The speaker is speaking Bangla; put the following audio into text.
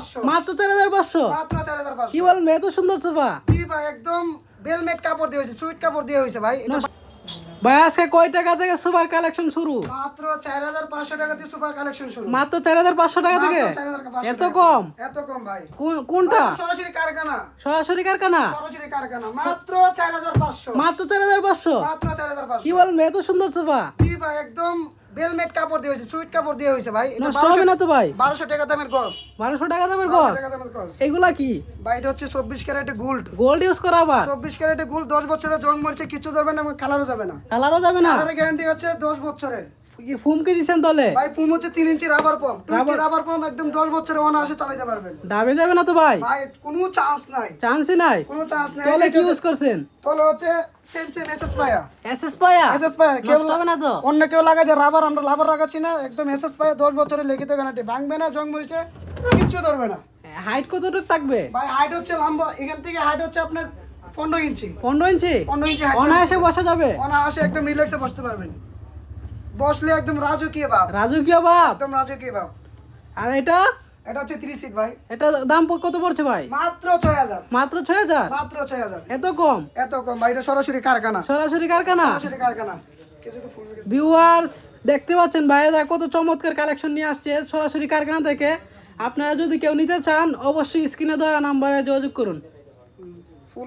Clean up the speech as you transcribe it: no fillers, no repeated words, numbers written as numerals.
4,500 মাত্র 4,500 মাত্র 4,500 কি বলেন এত সুন্দর সোফা? জি ভাই একদম বেলমেট কাপড় দিয়ে হয়েছে, সুইট কাপড় দিয়ে হয়েছে ভাই। এটা ভাই আজকে কয় টাকা থেকে সোফার কালেকশন শুরু? মাত্র 4,500 টাকা দিয়ে সুপার কালেকশন শুরু। মাত্র 4,500 টাকা থেকে? মাত্র 4,500 এত টাকা। কম? এত কম ভাই। কোনটা? সরাসরি কারখানা, সরাসরি কারখানা? সরাসরি কারখানা। মাত্র 4,500 মাত্র 4,500 মাত্র 4,500 কি বলেন এত সুন্দর সোফা? জি ভাই একদম বেলমেট কাপড় দিয়ে হয়েছে, সুইট কাপড় দিয়ে হয়েছে ভাই। এটা নষ্ট হবে না তো ভাই? 1200 টাকা দামের গস। 1200 টাকা দামের 1200 গজ? টাকা দামের গস এগুলা কি? ভাই। এটা হচ্ছে 24 ক্যারেটে গোল্ড। গোল্ড ইউজ করা আবার? 24 ক্যারেটে গোল্ড, 10 বছরের জং মরছে, কিছু ধরবে না এবং কালারও যাবে না। কালারও যাবে না? কালারের গ্যারান্টি হচ্ছে 10 বছরের কি ফুমকি দিছেন তলে? ভাই। পুম হচ্ছে 3 ইঞ্চি রাবার পাম্প, রাবার পাম্প একদম 10 বছরের অনায়াসে চালাতে পারবেন ডাবে যাবে না তো ভাই? ভাই। কোনো চান্স নাই, চান্সই নাই? কোনো চান্স নাই। তলে কি ইউজ করছেন? তলে হচ্ছে সেম এসএস পায়া, এসএস পায়া? এসএস পায়া। কেউ নষ্ট হবে না তো? অন্য কেউ লাগায় যে রাবার, আমরা রাবার লাগাচ্ছি না, একদম এসএস পায়া। 10 বছরের লিখিত গ্যারান্টি, ভাঙবে না, জং মরিছে কিচ্ছু ধরবে না হাইট কতটুকু থাকবে? ভাই। হাইট হচ্ছে লম্বা, এখান থেকে হাইট হচ্ছে আপনার 15 ইঞ্চি। 15 ইঞ্চি? 15 ইঞ্চি হাইট। অনায়াসে বসা যাবে? অনায়াসে একদম রিল্যাক্সে বসতে পারবেন। বসলে একদম রাজকীয় ভাব, রাজকীয় বাপ। একদম রাজকীয় ভাব। আর এটা? এটা হচ্ছে 3 সিট ভাই। এটা দাম কত পড়ছে ভাই? মাত্র 6,000 মাত্র 6,000? মাত্র 6,000 এত কম? এত কম ভাই। এটা সরাসরি কারখানা, সরাসরি কারখানা? সরাসরি কারখানা। কিছু একটু ফুল রেখে- ভিউয়ার্স দেখতে পাচ্ছেন ভাইরা কত চমৎকার কালেকশন নিয়ে আসছে সরাসরি কারখানা থেকে। আপনারা যদি কেউ নিতে চান অবশ্যই স্ক্রিনে দেওয়া নাম্বারে যোগাযোগ করুন।